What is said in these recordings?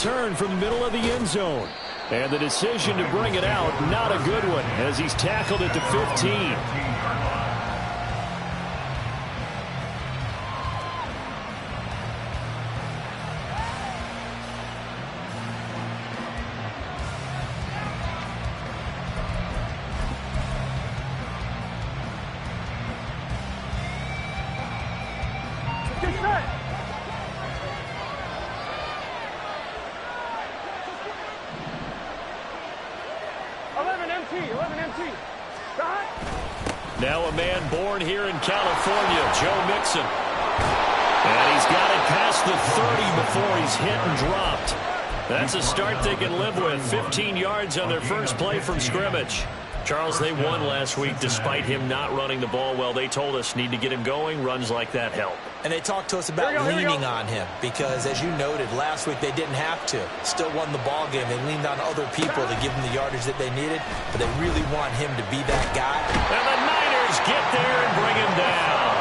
return from the middle of the end zone. And the decision to bring it out, not a good one, as he's tackled at the 15. Now a man born here in California, Joe Mixon. And he's got it past the 30 before he's hit and dropped. That's a start they can live with. 15 yards on their first play from scrimmage. Charles, they won last week despite him not running the ball well. They told us need to get him going. Runs like that help. And they talked to us about leaning on him because, as you noted, last week they didn't have to. Still won the ball game. They leaned on other people to give them the yardage that they needed, but they really want him to be that guy. And the Niners get there and bring him down.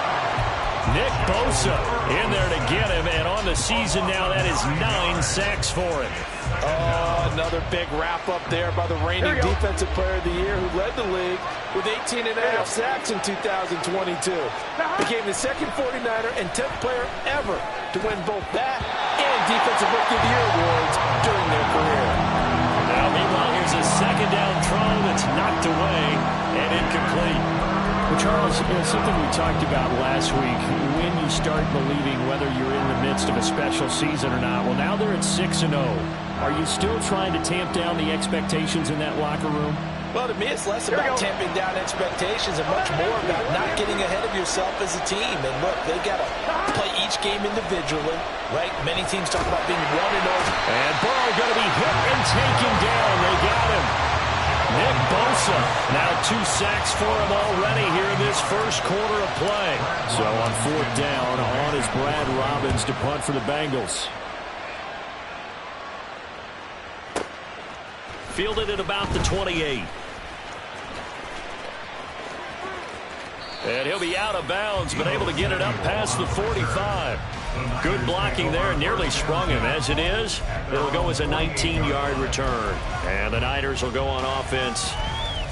Nick Bosa in there to get him, and on the season now, that is 9 sacks for him. Oh, another big wrap-up there by the reigning Defensive Player of the Year who led the league with 18.5 sacks in 2022. Became the second 49er and 10th player ever to win both that and Defensive Rookie of the Year awards during their career. Now, meanwhile, here's a second down throw that's knocked away and incomplete. Well, Charles, something we talked about last week, when you start believing whether you're in the midst of a special season or not. Well, now they're at 6-0. Are you still trying to tamp down the expectations in that locker room? Well, to me, it's less about tamping down expectations and much more about not getting ahead of yourself as a team. And look, they got to play each game individually, right? Many teams talk about being 1-0. And Burrow going to be hit and taken down. They got him. Nick Bosa, now 2 sacks for him already here in this first quarter of play. So on 4th down, on is Brad Robbins to punt for the Bengals. Fielded at about the 28. And he'll be out of bounds, but able to get it up past the 45. Good blocking there, nearly sprung him. As it is, it'll go as a 19-yard return. And the Niners will go on offense,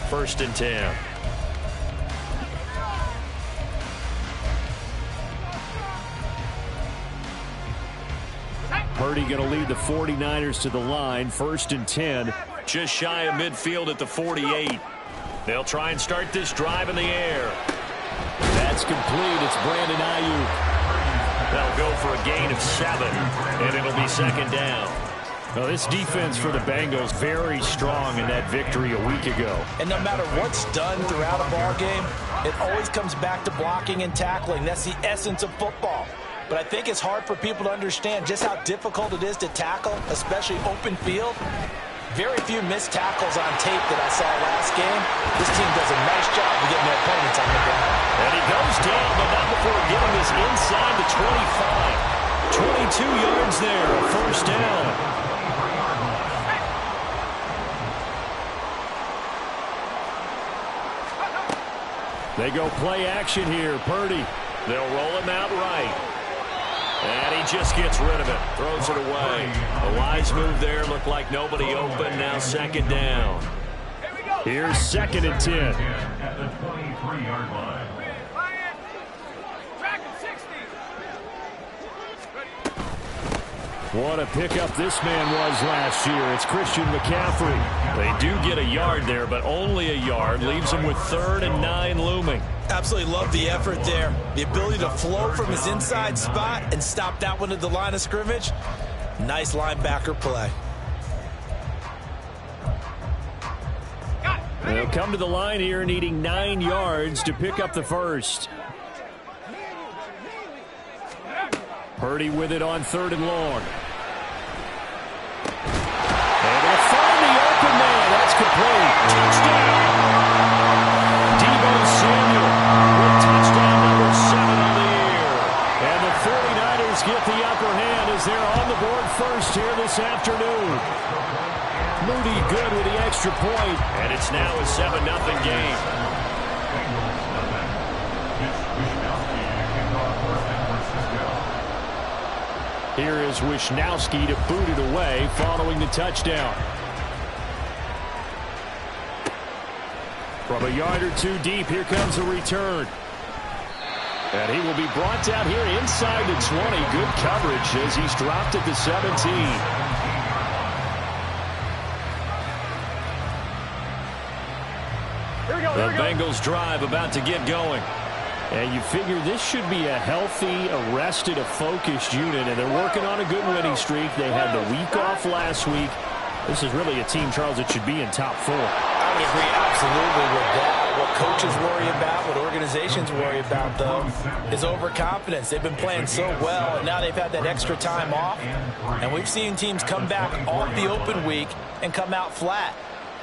1st and 10. Purdy going to lead the 49ers to the line, 1st and 10. Just shy of midfield at the 48. They'll try and start this drive in the air. That's complete. It's Brandon Ayuk. They'll go for a gain of 7, and it'll be 2nd down. Well, this defense for the Bengals very strong in that victory a week ago. And no matter what's done throughout a ball game, it always comes back to blocking and tackling. That's the essence of football. But I think it's hard for people to understand just how difficult it is to tackle, especially open field. Very few missed tackles on tape that I saw last game. This team does a nice job of getting their opponents on the ground. And he goes down, but not before getting this inside the 25. 22 yards there, 1st down. They go play action here. Purdy. They'll roll him out right. And he just gets rid of it. Throws it away. A wise move there. Looked like nobody open. Now 2nd down. Here's 2nd and 10. At the 23-yard line. What a pickup this man was last year. It's Christian McCaffrey. They do get a yard there, but only a yard. Leaves him with 3rd and 9 looming. Absolutely love the effort there. The ability to flow from his inside spot and stop that one at the line of scrimmage. Nice linebacker play. They'll come to the line here needing 9 yards to pick up the first. Purdy with it on 3rd and long. And they'll find the open man. That's complete. Touchdown. Deebo Samuel with touchdown number 7 on the year. And the 49ers get the upper hand as they're on the board first here this afternoon. Moody good with the extra point. And it's now a 7-0 game. Here is Wisnowski to boot it away following the touchdown. From a yard or two deep, here comes a return. And he will be brought down here inside the 20. Good coverage as he's dropped at the 17. The Bengals drive about to get going. And you figure this should be a healthy, arrested, a focused unit, and they're working on a good winning streak. They had the week off last week. This is really a team, Charles, that should be in top 4. I would agree absolutely with that. What coaches worry about, what organizations worry about, though, is overconfidence. They've been playing so well, and now they've had that extra time off. And we've seen teams come back off the open week and come out flat.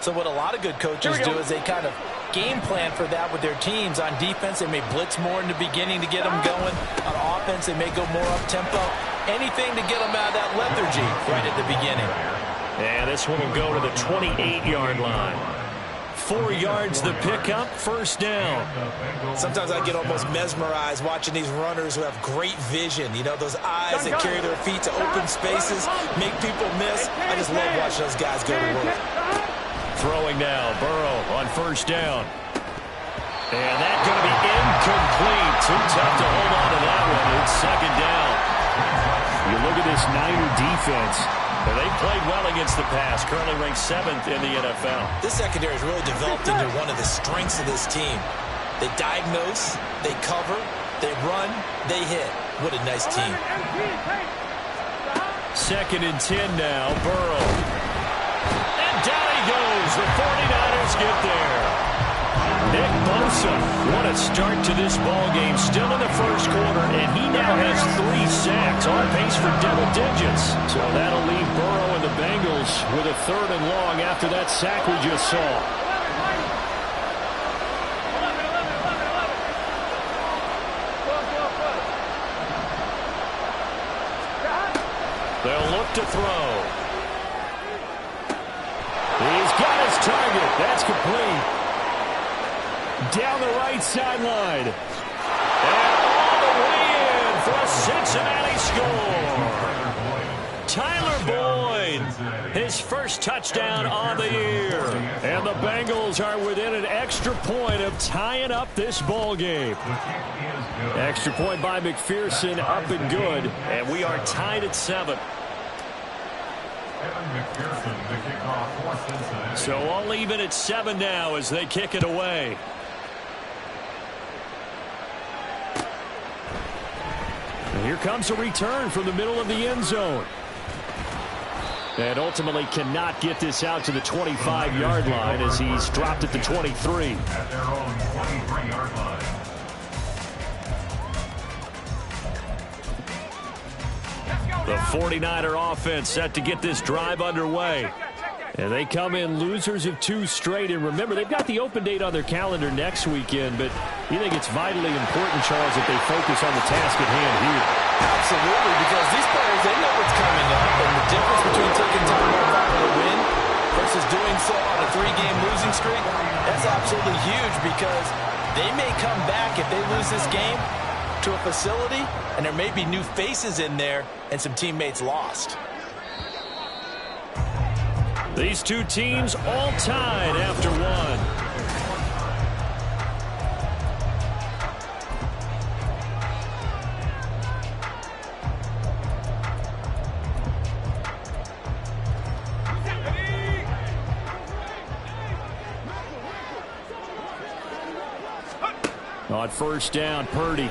So what a lot of good coaches do is they kind of game plan for that with their teams. On defense, they may blitz more in the beginning to get them going. On offense, they may go more up-tempo. Anything to get them out of that lethargy right at the beginning. And this one will go to the 28-yard line. 4 yards the pickup, first down. Sometimes I get almost mesmerized watching these runners who have great vision. You know, those eyes that carry their feet to open spaces, make people miss. I just love watching those guys go to work. Throwing now, Burrow on first down. And that's going to be incomplete. Too tough to hold on to that one. It's second down. You look at this Niner defense. They've played well against the pass, currently ranked 7th in the NFL. This secondary has really developed into one of the strengths of this team. They diagnose, they cover, they run, they hit. What a nice team. Second and 10 now, Burrow. And down he goes. The 49ers get there. Nick Bosa, what a start to this ball game. Still in the first quarter, and he now has 3 sacks, on pace for double digits. So that'll leave Burrow and the Bengals with a 3rd and long after that sack we just saw. They'll look to throw. He's got his target. That's complete. Down the right sideline. And all the way in for a Cincinnati score. Tyler Boyd, his first touchdown on the year. And the Bengals are within an extra point of tying up this ball game. Extra point by McPherson, up and good. And we are tied at 7. So all even at 7 now as they kick it away. And here comes a return from the middle of the end zone. And ultimately cannot get this out to the 25-yard line as he's dropped at the 23. At their own 23-yard line. The 49er offense set to get this drive underway. And they come in losers of 2 straight. And remember, they've got the open date on their calendar next weekend. But you think it's vitally important, Charles, that they focus on the task at hand here. Absolutely, because these players, they know what's coming up. And the difference between taking time off after a win versus doing so on a 3-game losing streak, that's absolutely huge because they may come back if they lose this game to a facility, and there may be new faces in there and some teammates lost. These two teams all tied after 1. On first down, Purdy.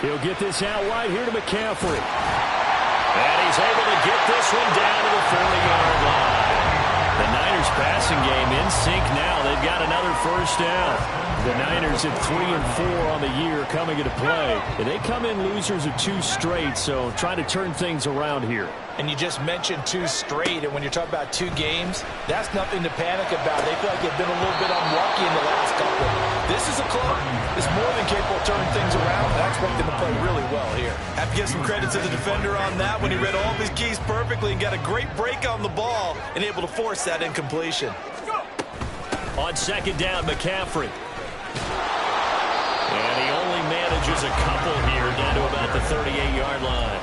He'll get this out wide here to McCaffrey. And he's able to get this one down to the 40-yard line. The Niners passing game in sync now. They've got another first down. The Niners at 3 and 4 on the year coming into play. And they come in losers of 2 straight, so trying to turn things around here. And you just mentioned 2 straight, and when you're talking about 2 games, that's nothing to panic about. They feel like they've been a little bit unlucky in the last couple. This is a club that's more than capable of turning things around. I expect them to play really well here. Have to give some credit to the defender on that when he read all of his keys perfectly and got a great break on the ball and able to force that incompletion. On second down, McCaffrey. And he only manages a couple here down to about the 38-yard line.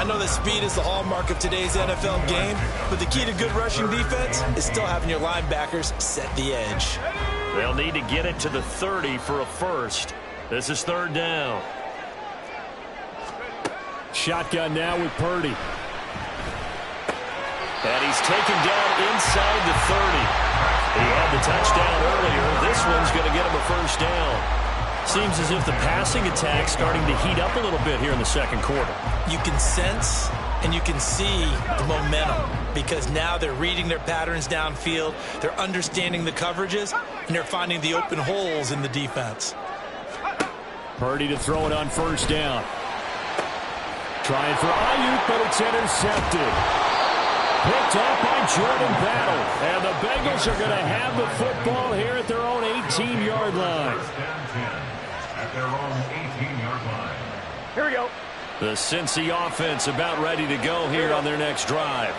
I know that speed is the hallmark of today's NFL game, but the key to good rushing defense is still having your linebackers set the edge. They'll need to get it to the 30 for a first. This is third down. Shotgun now with Purdy. And he's taken down inside the 30. He had the touchdown earlier. This one's going to get him a first down. Seems as if the passing attack's starting to heat up a little bit here in the second quarter. You can sense and you can see the momentum because now they're reading their patterns downfield, they're understanding the coverages, and they're finding the open holes in the defense. Purdy to throw it on first down. Trying for Ayuk, but it's intercepted. Picked up by Jordan Battle. And the Bengals are going to have the football here at their own 18-yard line. At their own 18-yard line. Here we go. The Cincy offense about ready to go here on their next drive.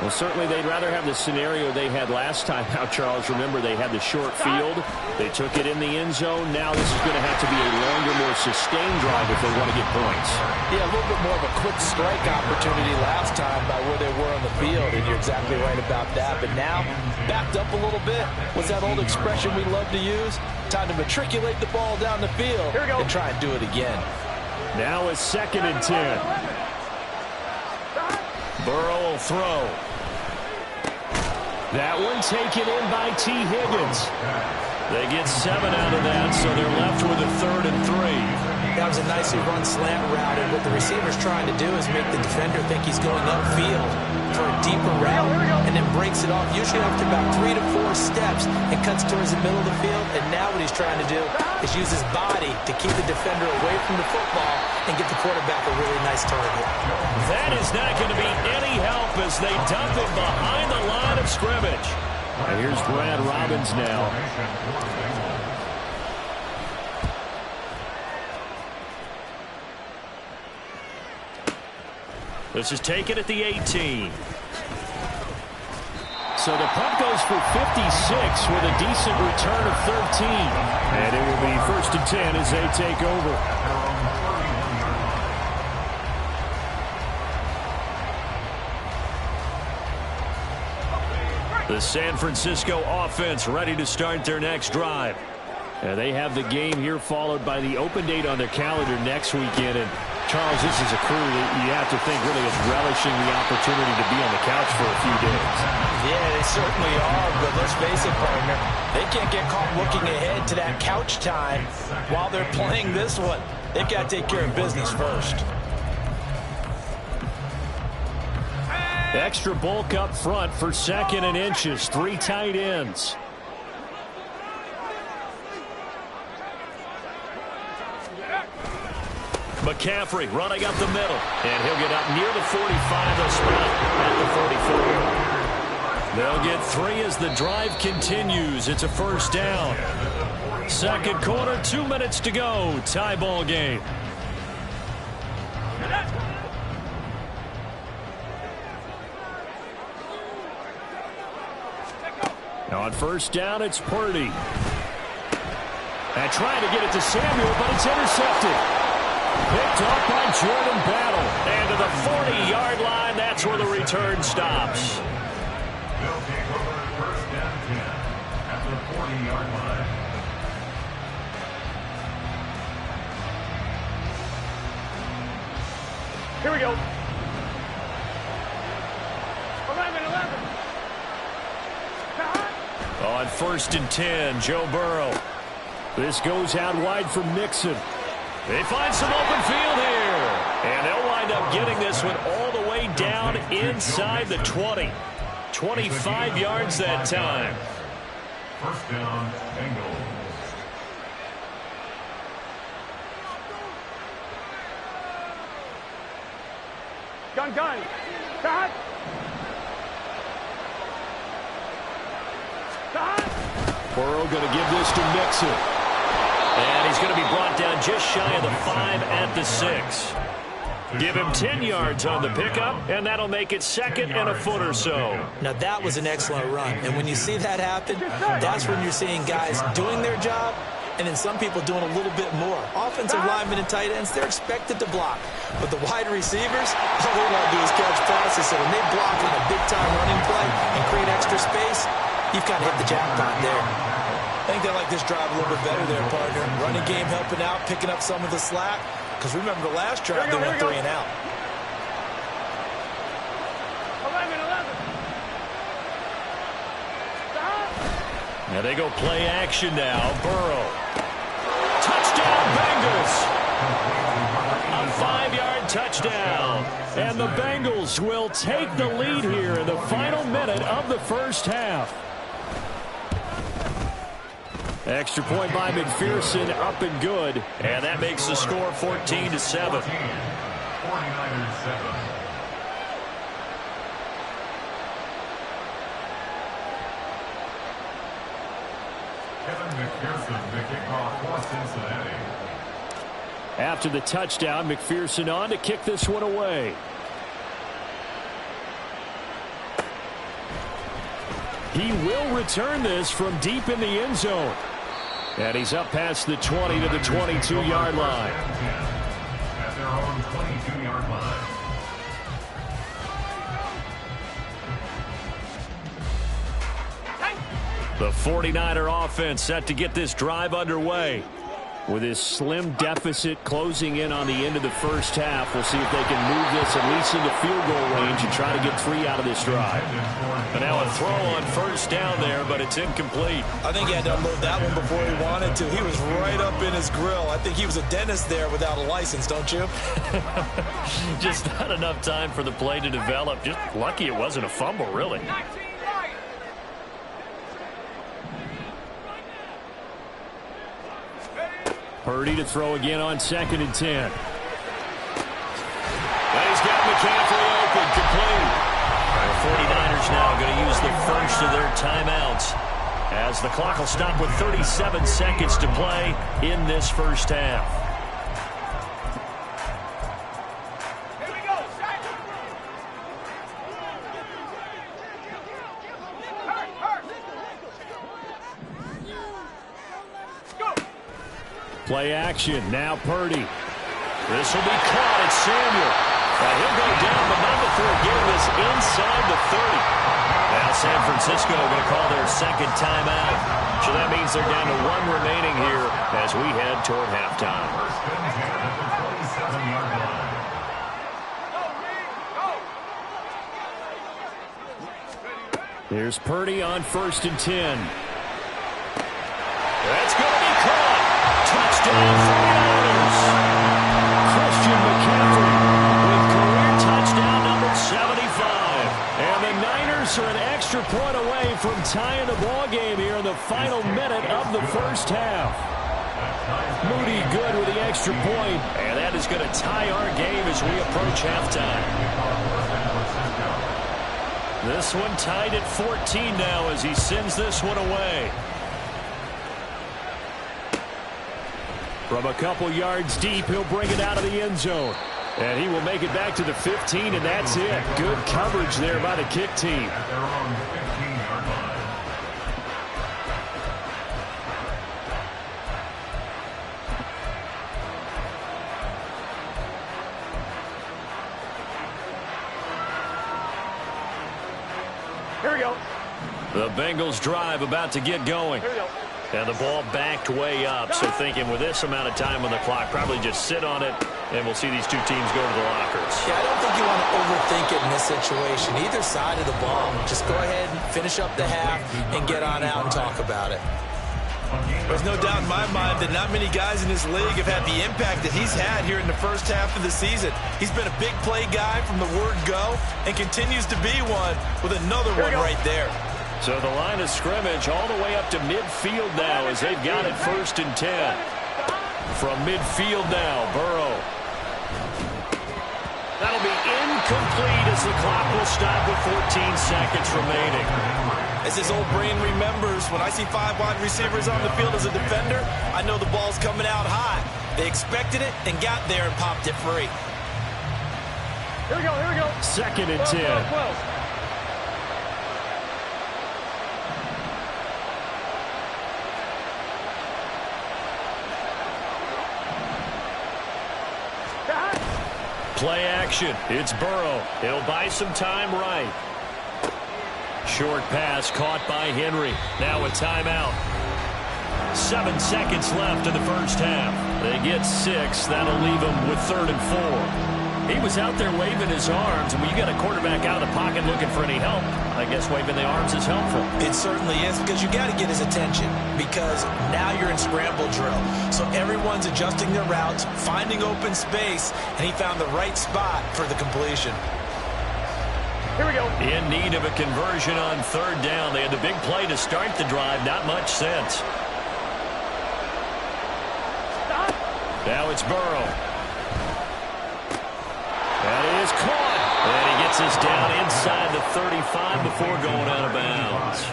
Well, certainly they'd rather have the scenario they had last time out, Charles. Remember, they had the short field. They took it in the end zone. Now this is going to have to be a longer, more sustained drive if they want to get points. Yeah, a little bit more of a quick strike opportunity last time by where they were on the field, and you're exactly right about that. But now, backed up a little bit. What's that old expression we love to use? Time to matriculate the ball down the field and try and do it again. Now it's 2nd and 10. Burrow will throw. That one taken in by T. Higgins. They get 7 out of that, so they're left with a 3rd and 3. That was a nicely run slant route, and what the receiver's trying to do is make the defender think he's going upfield for a deeper route, and then breaks it off, usually after about 3 to 4 steps, and cuts towards the middle of the field. And now what he's trying to do is use his body to keep the defender away from the football and get the quarterback a really nice target. That is not going to be any help as they dump it behind the line of scrimmage. And here's Brad Robbins now. This is taken at the 18. So the punt goes for 56 with a decent return of 13. And it will be 1st and 10 as they take over. The San Francisco offense ready to start their next drive. And they have the game here followed by the open date on their calendar next weekend. And Charles, this is a crew that you have to think really is relishing the opportunity to be on the couch for a few days. Yeah, they certainly are, but let's face it, partner, they can't get caught looking ahead to that couch time while they're playing this one. They've got to take care of business first. Extra bulk up front for 2nd and inches. 3 tight ends. McCaffrey running up the middle. And he'll get up near the 45. They'll spot at the 44. They'll get 3 as the drive continues. It's a first down. Second quarter, 2 minutes to go. Tie ball game. On first down, it's Purdy. And trying to get it to Samuel, but it's intercepted. Picked up by Jordan Battle. And to the 40-yard line, that's where the return stops. They'll take over 1st and 10 at the 40-yard line. Here we go. 11. On 1st and 10, Joe Burrow. This goes out wide for Mixon. They find some open field here. And they'll wind up getting this one all the way down inside the 20. 25 yards that time. First down, Bengals. Gun. Cut. Burrow going to give this to Mixon. And he's going to be brought down just shy of the 5 at the 6. Give him 10 yards on the pickup, and that'll make it 2nd and a foot or so. Now, that was an excellent run. And when you see that happen, that's when you're seeing guys doing their job and then some people doing a little bit more. Offensive linemen and tight ends, they're expected to block. But the wide receivers, all they want to do is catch passes. So when they block on a big-time running play and create extra space, you've kind of hit the jackpot there. I think they like this drive a little bit better there, partner. Running game helping out, picking up some of the slack. Because remember the last drive, they went 3 and out. 11. Now they go play action now. Burrow. Touchdown, Bengals. A 5-yard touchdown. And the Bengals will take the lead here in the final minute of the first half. Extra point by McPherson, up and good. And that makes the score 14-7. 49ers 7. Kevin McPherson, the kickoff for Cincinnati. After the touchdown, McPherson on to kick this one away. He will return this from deep in the end zone. And he's up past the 20 to the 22-yard line. At their own 22-yard line. The 49er offense set to get this drive underway. With his slim deficit closing in on the end of the first half, we'll see if they can move this at least into field goal range and try to get 3 out of this drive. And now a throw on first down there, but it's incomplete. I think he had to unload that one before he wanted to. He was right up in his grill. I think he was a dentist there without a license, don't you? Just not enough time for the play to develop. Just lucky it wasn't a fumble, really. Purdy to throw again on 2nd and 10. And he's got McCaffrey open, complete. The 49ers now going to use the first of their timeouts as the clock will stop with 37 seconds to play in this first half. Here we go. Go. Play action. Now Purdy. This will be caught at Samuel. He'll go down, but not before getting this inside the 30. Now San Francisco going to call their second timeout. So that means they're down to 1 remaining here as we head toward halftime. First and 10 at the 27-yard line. Here's Purdy on 1st and 10. That's going to be caught. Touchdown 49ers. Christian McCaffrey with career touchdown number 75. And the Niners are an extra point away from tying the ball game here in the final minute of the first half. Moody good with the extra point. And that is going to tie our game as we approach halftime. This one tied at 14 now as he sends this one away. From a couple yards deep, he'll bring it out of the end zone. And he will make it back to the 15, and that's it. Good coverage there by the kick team. At their own 15-yard line. Here we go. The Bengals drive about to get going. Here we go. And the ball backed way up. So thinking with this amount of time on the clock, probably just sit on it, and we'll see these two teams go to the lockers. Yeah, I don't think you want to overthink it in this situation. Either side of the ball, just go ahead and finish up the half and get on out and talk about it. There's no doubt in my mind that not many guys in this league have had the impact that he's had here in the first half of the season. He's been a big play guy from the word go and continues to be one with another one right there. So the line of scrimmage all the way up to midfield now as they've got it 1st and 10. From midfield now, Burrow. That'll be incomplete as the clock will stop with 14 seconds remaining. As his old brain remembers, when I see 5 wide receivers on the field as a defender, I know the ball's coming out high. They expected it and got there and popped it free. Here we go. 2nd and 10. 12. Play action. It's Burrow. He'll buy some time right. Short pass caught by Henry. Now a timeout. 7 seconds left in the first half. They get 6. That'll leave them with 3rd and 4. He was out there waving his arms, and when you got a quarterback out of the pocket looking for any help, I guess waving the arms is helpful. It certainly is, because you got to get his attention, because now you're in scramble drill. So everyone's adjusting their routes, finding open space, and he found the right spot for the completion. Here we go. In need of a conversion on 3rd down. They had the big play to start the drive. Not much sense. Stop. Now it's Burrow. That is caught. And he gets us down inside the 35 before going out of bounds.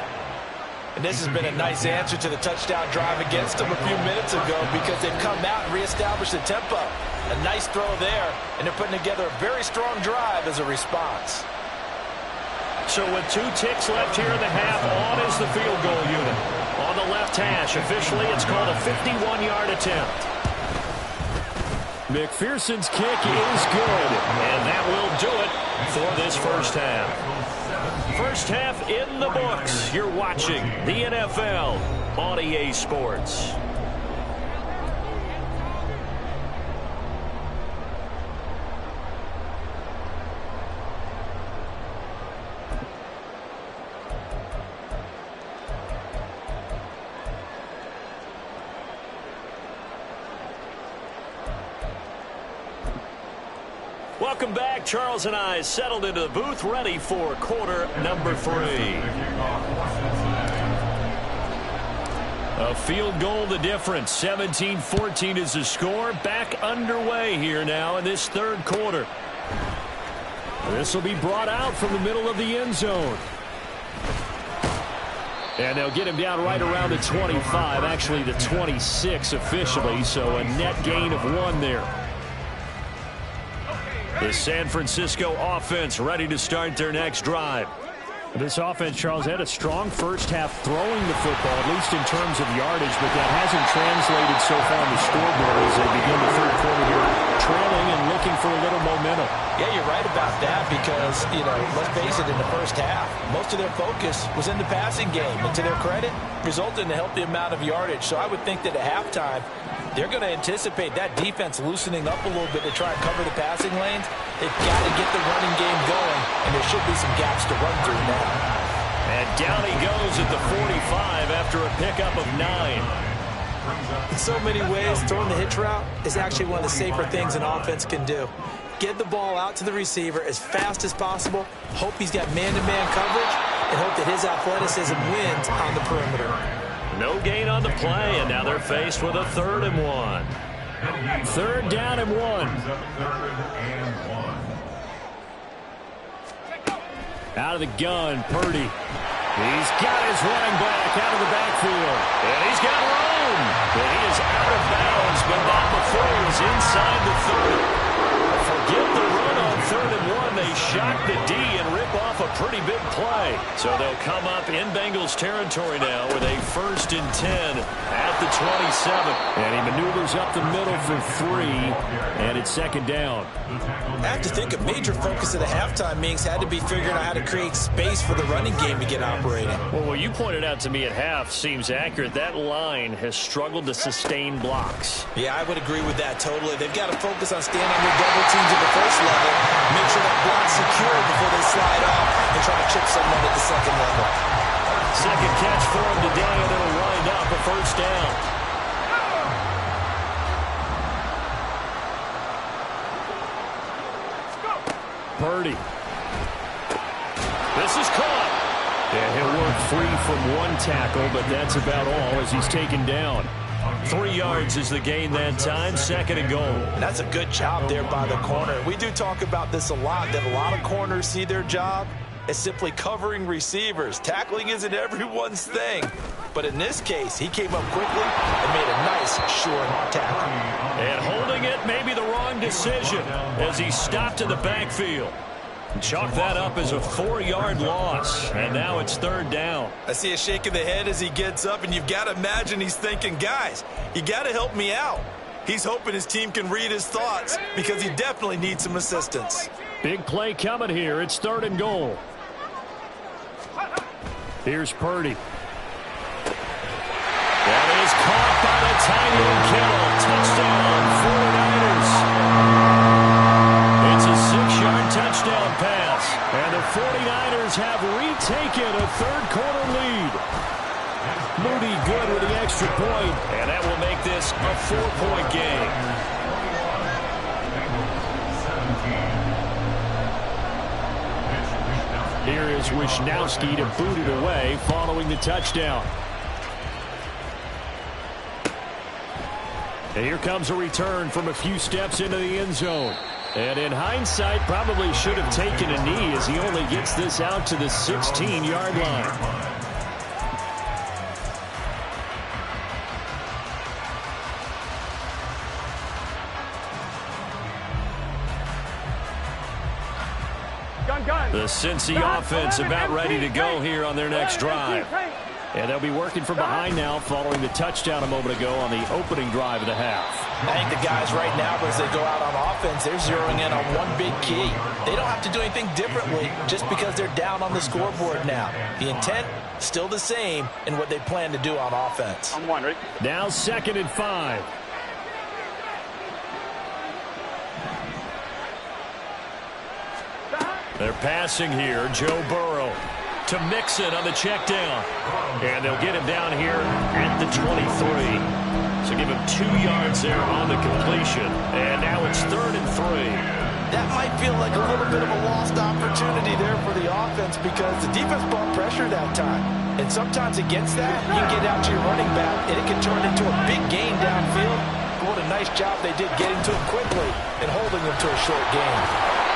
And this has been a nice answer to the touchdown drive against them a few minutes ago, because they've come out and reestablished the tempo. A nice throw there, and they're putting together a very strong drive as a response. So with 2 ticks left here in the half, on is the field goal unit. On the left hash, officially it's called a 51-yard attempt. McPherson's kick is good, and that will do it for this first half. First half in the books. You're watching the NFL on EA Sports. Welcome back. Charles and I settled into the booth, ready for quarter number 3. A field goal the difference. 17-14 is the score. Back underway here now in this 3rd quarter. This will be brought out from the middle of the end zone. And they'll get him down right around the 25, actually the 26 officially, so a net gain of 1 there. The San Francisco offense ready to start their next drive. This offense, Charles, had a strong first half throwing the football, at least in terms of yardage, but that hasn't translated so far on the scoreboard as they begin the 3rd quarter here, trailing and looking for a little momentum. Yeah, you're right about that, because, let's face it, in the first half, most of their focus was in the passing game, and to their credit, resulted in a healthy amount of yardage. So I would think that at halftime, they're going to anticipate that defense loosening up a little bit to try and cover the passing lanes. They've got to get the running game going, and there should be some gaps to run through now. And down he goes at the 45 after a pickup of 9. In so many ways, throwing the hitch route is actually one of the safer things an offense can do. Get the ball out to the receiver as fast as possible, hope he's got man-to-man coverage, and hope that his athleticism wins on the perimeter. No gain on the play, and now they're faced with a 3rd and 1. 3rd down and 1. Out of the gun, Purdy. He's got his running back out of the backfield. And he's got room. But he is out of bounds, but not before he was inside the 30. Forget the run on 3rd and 1. They shock the D and rip off a pretty big play. So they'll come up in Bengals territory now with a 1st and 10 at the 27. And he maneuvers up the middle for 3, and it's 2nd down. I have to think a major focus of the halftime meetings had to be figuring out how to create space for the running game to get operating. Well, what you pointed out to me at half seems accurate. That line has struggled to sustain blocks. Yeah, I would agree with that totally. They've got to focus on staying on their double teams at the first level, make sure that block's secure before they slide off and try to chip someone at the 2nd level. Second catch for him today, and it'll wind up a 1st down. Purdy. This is caught. Yeah, he'll work free from 1 tackle, but that's about all as he's taken down. 3 yards is the gain that time, 2nd and goal. And that's a good job there by the corner. We do talk about this a lot, that a lot of corners see their job as simply covering receivers. Tackling isn't everyone's thing. But in this case, he came up quickly and made a nice, short tackle. And holding it may be the wrong decision as he stopped in the backfield. Chalk that up as a 4-yard loss, and now it's 3rd down. I see a shake of the head as he gets up, and you've got to imagine he's thinking, guys, you got to help me out. He's hoping his team can read his thoughts because he definitely needs some assistance. Big play coming here. It's 3rd and goal. Here's Purdy. That is caught by the tight end Kittle. Touchdown, 49ers. It's a 6-yard touchdown pass. And the 49ers have retaken a third-quarter lead. Moody good with the extra point. And that will make this a 4-point game. Here is Wisnowski to boot it away following the touchdown. And here comes a return from a few steps into the end zone. And in hindsight, probably should have taken a knee as he only gets this out to the 16-yard line. The Cincy offense about ready to go here on their next drive. And they'll be working from behind now following the touchdown a moment ago on the opening drive of the half. I think the guys right now, as they go out on offense, they're zeroing in on one big key. They don't have to do anything differently just because they're down on the scoreboard now. The intent, still the same in what they plan to do on offense. I'm one, right? Now 2nd and 5. They're passing here. Joe Burrow to Mixon on the check down. And they'll get him down here at the 23. So give him 2 yards there on the completion. And now it's 3rd and 3. That might feel like a little bit of a lost opportunity there for the offense because the defense brought pressure that time. And sometimes against that, you get out to your running back, and it can turn into a big gain downfield. But what a nice job they did getting to him quickly and holding him to a short gain.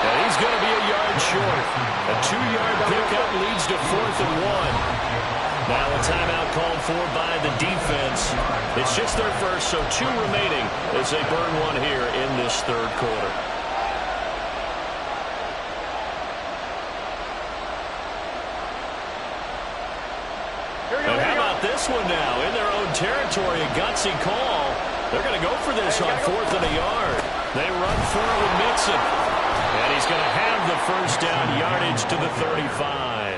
And he's going to be a yard short. A 2-yard pickup leads to 4th and 1. Now a timeout called for by the defense. It's just their first, so 2 remaining as they burn one here in this 3rd quarter. And how about this one now? In their own territory, a gutsy call. They're going to go for this on 4th and a yard. They run for it with Mixon. And he's going to have the first down, yardage to the 35.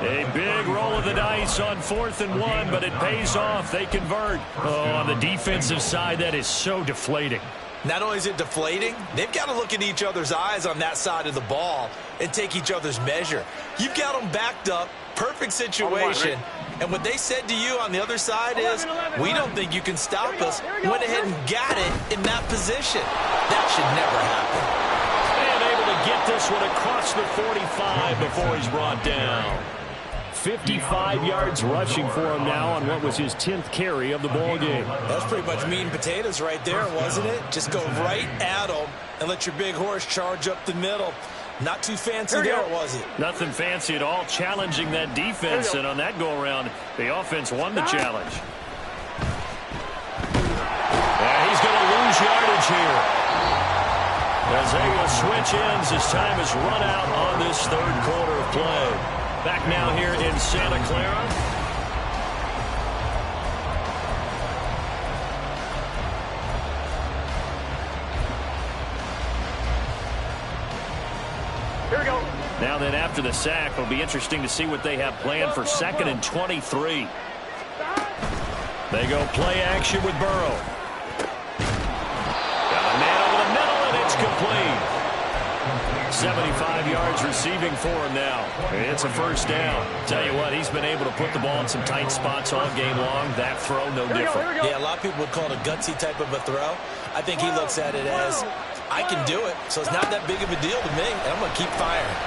A big roll of the dice on 4th and 1, but it pays off. They convert. Oh, on the defensive side, that is so deflating. Not only is it deflating, they've got to look in each other's eyes on that side of the ball and take each other's measure. You've got them backed up, perfect situation. And what they said to you on the other side is, we don't think you can stop us. Went ahead and got it in that position. That should never happen. Get this one across the 45 before he's brought down. 55 yards rushing for him now on what was his 10th carry of the ball game. That's pretty much meat and potatoes right there, wasn't it? Just go right at him and let your big horse charge up the middle. Not too fancy there, was it? Nothing fancy at all, challenging that defense, and on that go-around, the offense won the challenge. And he's going to lose yardage here. As they will switch ends as time is run out on this 3rd quarter of play. Back now here in Santa Clara. Here we go. Now then, after the sack, it'll be interesting to see what they have planned for 2nd and 23. They go play action with Burrow. Got a man over the middle. It's complete. 75 yards receiving for him now. It's a first down. Tell you what, he's been able to put the ball in some tight spots all game long. That throw, no different. Yeah, a lot of people would call it a gutsy type of a throw. I think he looks at it as, I can do it, so it's not that big of a deal to me, and I'm going to keep firing.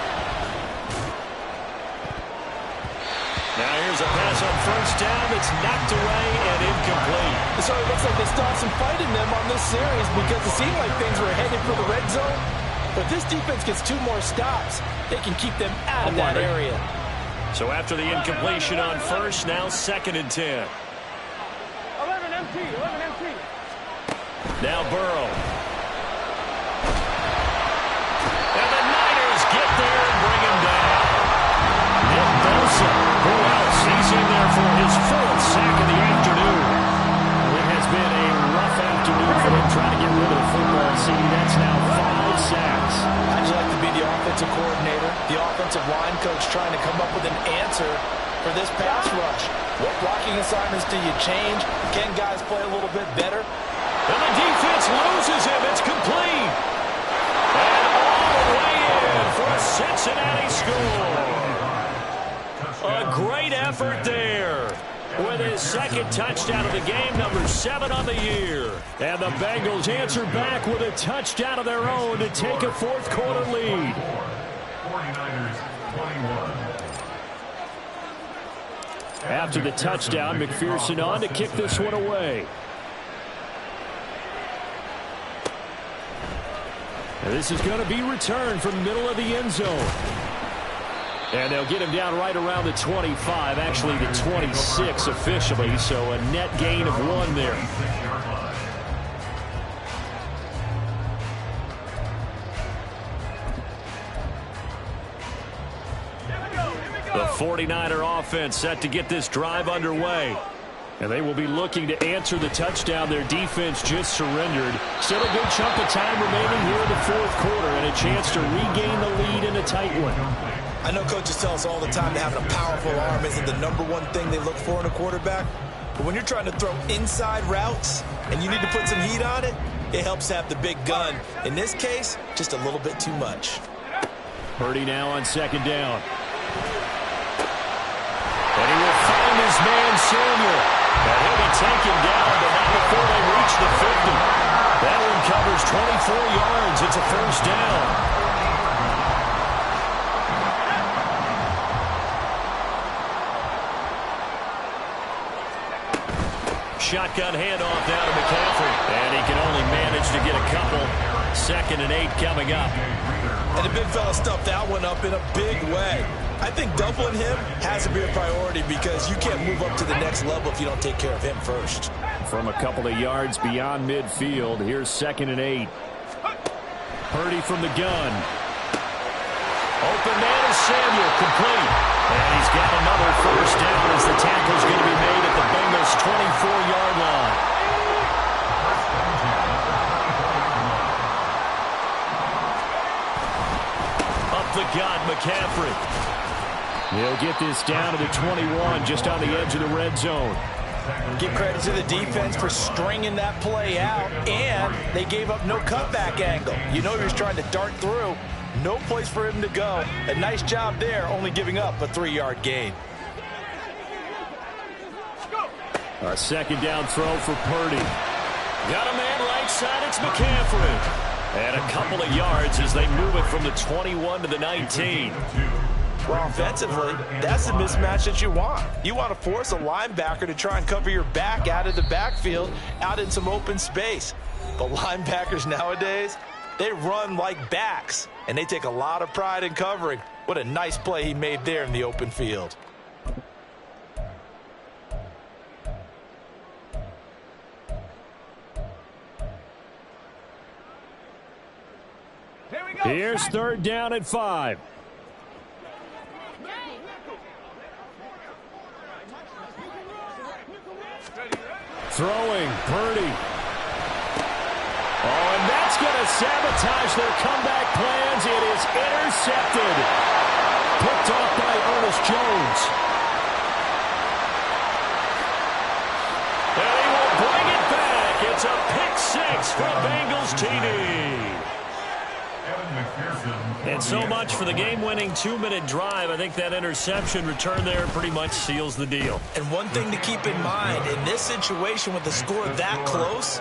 Now here's a pass on first down that's knocked away and incomplete. So it looks like they still have some fight in them on this series because it seemed like things were headed for the red zone. But this defense gets 2 more stops. They can keep them out of that area. So after the incompletion on first, now 2nd and 10. 11 MT. Now Burrow. And the Niners get there and bring him down. Nick Bosa, who else? He's in there for his 4th sack of the afternoon. It has been a rough afternoon for him coach trying to come up with an answer for this pass rush. What blocking assignments do you change? Can guys play a little bit better? And the defense loses him. It's complete. And all the way in for a Cincinnati score. A great effort there. With his second touchdown of the game, number 7 on the year. And the Bengals answer back with a touchdown of their own to take a fourth-quarter lead. 49ers 21. After the touchdown, McPherson on to kick this one away. And this is going to be returned from the middle of the end zone. And they'll get him down right around the 25, actually the 26 officially, so a net gain of 1 there. The 49er offense set to get this drive underway. And they will be looking to answer the touchdown their defense just surrendered. Still a good chunk of time remaining here in the fourth quarter and a chance to regain the lead in a tight one. I know coaches tell us all the time that having a powerful arm isn't the #1 thing they look for in a quarterback. But when you're trying to throw inside routes and you need to put some heat on it, it helps to have the big gun. In this case, just a little bit too much. Purdy now on second down. And he will find his man, Samuel. And he'll be taken down, but not before they reach the 50. That one covers 24 yards. It's a first down. Shotgun handoff down to McCaffrey. And he can only manage to get a couple. 2nd and 8 coming up. And the big fella stuffed that one up in a big way. I think doubling him has to be a priority because you can't move up to the next level if you don't take care of him first. From a couple of yards beyond midfield, here's 2nd and 8. Purdy from the gun. Open man is Samuel, complete. And he's got another first down as the tackle's going to be made at the Bengals' 24-yard line. Up the gut, McCaffrey. They'll get this down to the 21, just on the edge of the red zone. Give credit to the defense for stringing that play out, and they gave up no cutback angle. You know he was trying to dart through. No place for him to go. A nice job there, only giving up a 3-yard gain. A second down throw for Purdy. Got a man right side, it's McCaffrey. And a couple of yards as they move it from the 21 to the 19. Well, offensively, that's the mismatch that you want. You want to force a linebacker to try and cover your back out of the backfield, out in some open space. But linebackers nowadays, they run like backs, and they take a lot of pride in covering. What a nice play he made there in the open field. Here's 3rd down and 5. Throwing, Purdy. Oh, and that's going to sabotage their comeback plans. It is intercepted. Picked off by Ernest Jones. And he will bring it back. It's a pick 6 for Bengals TD. And so much for the game-winning 2-minute drive. I think that interception return there pretty much seals the deal. And one thing to keep in mind, in this situation with the score that close,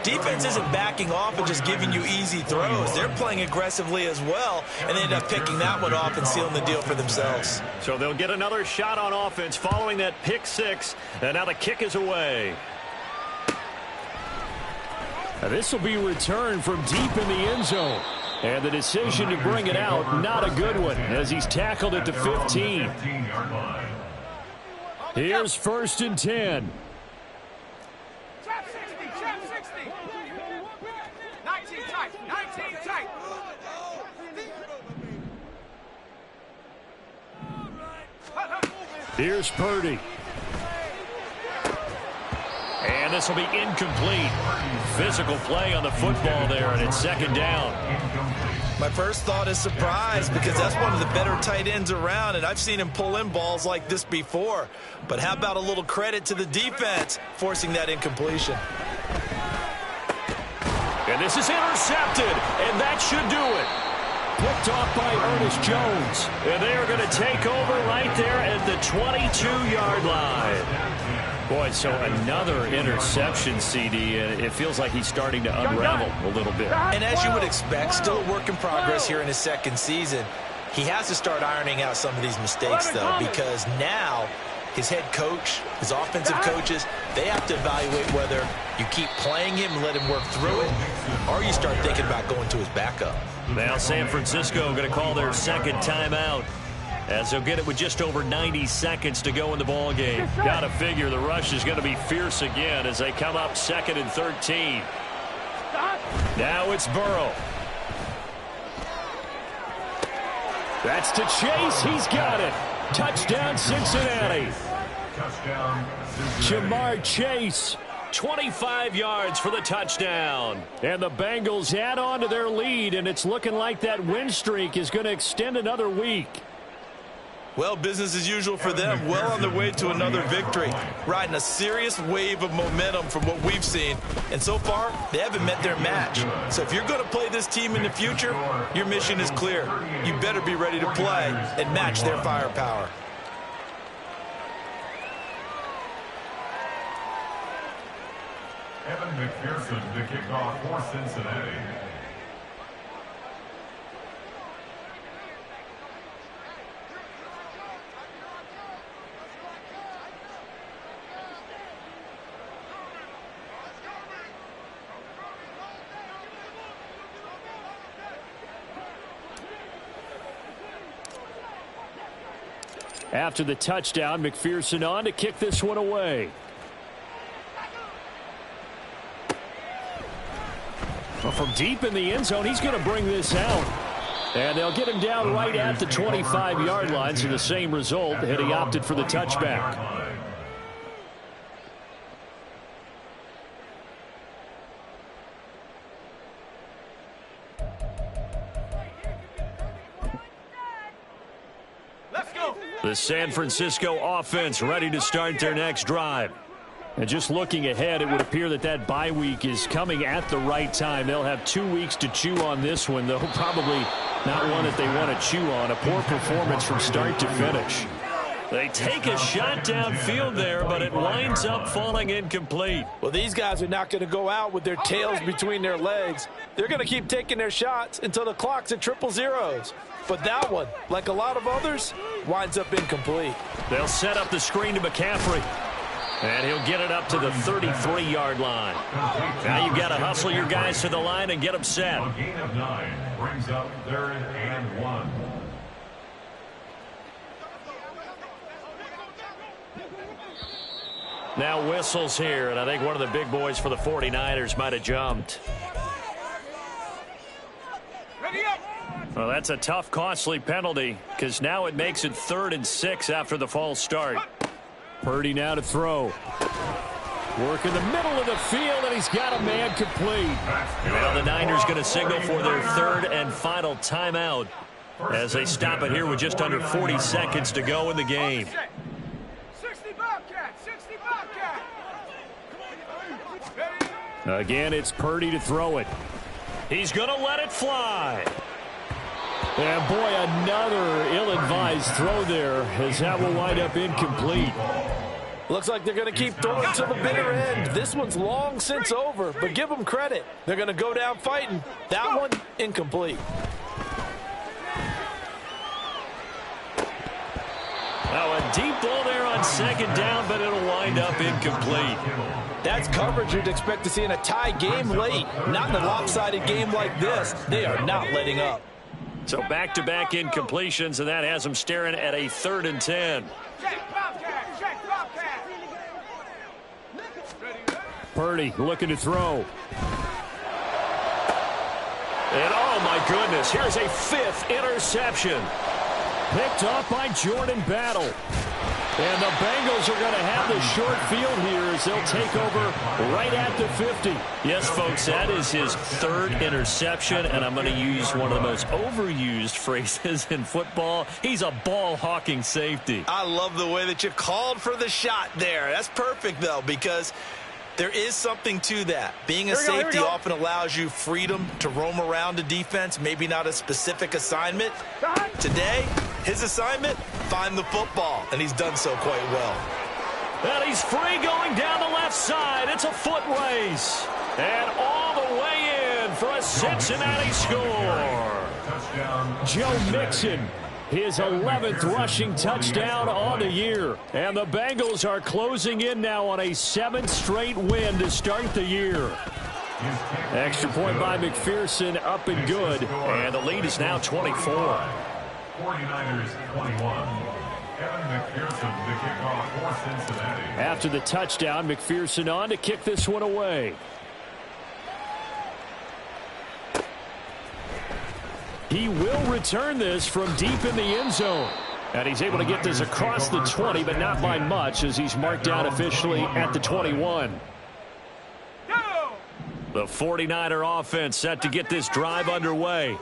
defense isn't backing off and just giving you easy throws. They're playing aggressively as well, and they end up picking that one off and sealing the deal for themselves. So they'll get another shot on offense following that pick 6, and now the kick is away. Now this will be returned from deep in the end zone. And the decision to bring it out, not a good one, as he's tackled at the 15. Here's 1st and 10. Trap 60, trap 60. 19 tight, 19 tight. Here's Purdy. And And this will be incomplete. Physical play on the football there, and it's second down. My first thought is surprise, because that's one of the better tight ends around, and I've seen him pull in balls like this before. But how about a little credit to the defense forcing that incompletion? And this is intercepted, and that should do it. Picked off by Ernest Jones. And they are going to take over right there at the 22-yard line. Boy, so another interception, CD, and it feels like he's starting to unravel a little bit. And as you would expect, still a work in progress here in his second season. He has to start ironing out some of these mistakes, though, because now his head coach, his offensive coaches, they have to evaluate whether you keep playing him and let him work through it, or you start thinking about going to his backup. Now San Francisco going to call their second timeout, as they'll get it with just over 90 seconds to go in the ball game. Got to figure the rush is going to be fierce again as they come up 2nd and 13. Now it's Burrow. That's to Chase. He's got it. Touchdown, Cincinnati. Touchdown, Jamar Chase. 25 yards for the touchdown. And the Bengals add on to their lead, and it's looking like that win streak is going to extend another week. Well, business as usual for them. Well on their way to another victory. Riding a serious wave of momentum from what we've seen. And so far, they haven't met their match. So if you're going to play this team in the future, your mission is clear. You better be ready to play and match their firepower. Evan McPherson to kick off for Cincinnati. After the touchdown, McPherson on to kick this one away. Well, from deep in the end zone, he's going to bring this out. And they'll get him down right at the 25-yard line, so the same result, and he opted for the touchback. Let's go. The San Francisco offense ready to start their next drive. And just looking ahead, it would appear that that bye week is coming at the right time. They'll have 2 weeks to chew on this one, though probably not one that they want to chew on. A poor performance from start to finish. They take a shot downfield there, but it winds up falling incomplete. Well, these guys are not going to go out with their tails between their legs. They're going to keep taking their shots until the clock's at 000. But that one, like a lot of others, winds up incomplete. They'll set up the screen to McCaffrey. And he'll get it up to the 33-yard line. Now you've got to hustle your guys to the line and get them set. A gain of 9 brings up 3rd and 1. Now whistles here, and I think one of the big boys for the 49ers might have jumped. Ready up. Well, that's a tough, costly penalty, because now it makes it 3rd and 6 after the false start. Purdy now to throw. Work in the middle of the field, and he's got a man complete. Now the Niners going to signal for their 3rd and final timeout as they stop it here with just under 40 seconds to go in the game. 60 Bobcat, 60 Bobcat. Again, it's Purdy to throw it. He's going to let it fly. And boy, another ill-advised throw there, as that will wind up incomplete. Looks like they're going to keep throwing to the bitter end. This one's long since over, but give them credit. They're going to go down fighting. That one, incomplete. Now a deep ball there on 2nd down, but it'll wind up incomplete. That's coverage you'd expect to see in a tie game late. Not in a lopsided game like this. They are not letting up. So back-to-back incompletions, and that has them staring at a 3rd and 10. Check Bobcat, check Bobcat. Purdy looking to throw. And oh my goodness, here's a 5th interception. Picked off by Jordan Battle. And the Bengals are going to have the short field here as they'll take over right at the 50. Yes, folks, that is his third interception, and I'm going to use one of the most overused phrases in football. He's a ball-hawking safety. I love the way that you called for the shot there. That's perfect, though, because there is something to that. Being a safety often allows you freedom to roam around the defense, maybe not a specific assignment. Today, his assignment, find the football, and he's done so quite well. And he's free going down the left side. It's a foot race. And all the way in for a Cincinnati score. Joe Mixon, his 11th rushing touchdown on the year. And the Bengals are closing in now on a 7th straight win to start the year. Extra point by McPherson, up and good. And the lead is now 24. 49ers 21. Kevin McPherson, the kickoff for Cincinnati. After the touchdown, McPherson on to kick this one away. He will return this from deep in the end zone. And he's able to get this across the 20, but not by much as he's marked down officially at the 21. The 49er offense set to get this drive underway.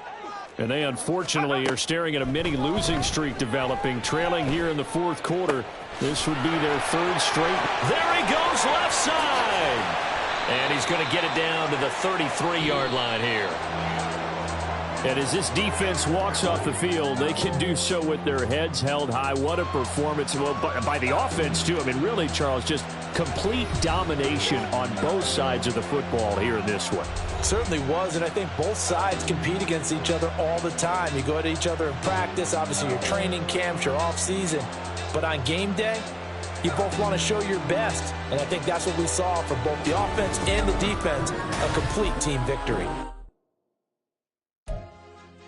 And they unfortunately are staring at a mini losing streak developing, trailing here in the fourth quarter. This would be their third straight. There he goes left side. And he's going to get it down to the 33-yard line here. And as this defense walks off the field, they can do so with their heads held high. What a performance. Well, by the offense, too. I mean, really, Charles, just complete domination on both sides of the football here in this one. Certainly was, and I think both sides compete against each other all the time. You go at each other in practice, obviously your training camps, your off-season. But on game day, you both want to show your best. And I think that's what we saw from both the offense and the defense, a complete team victory.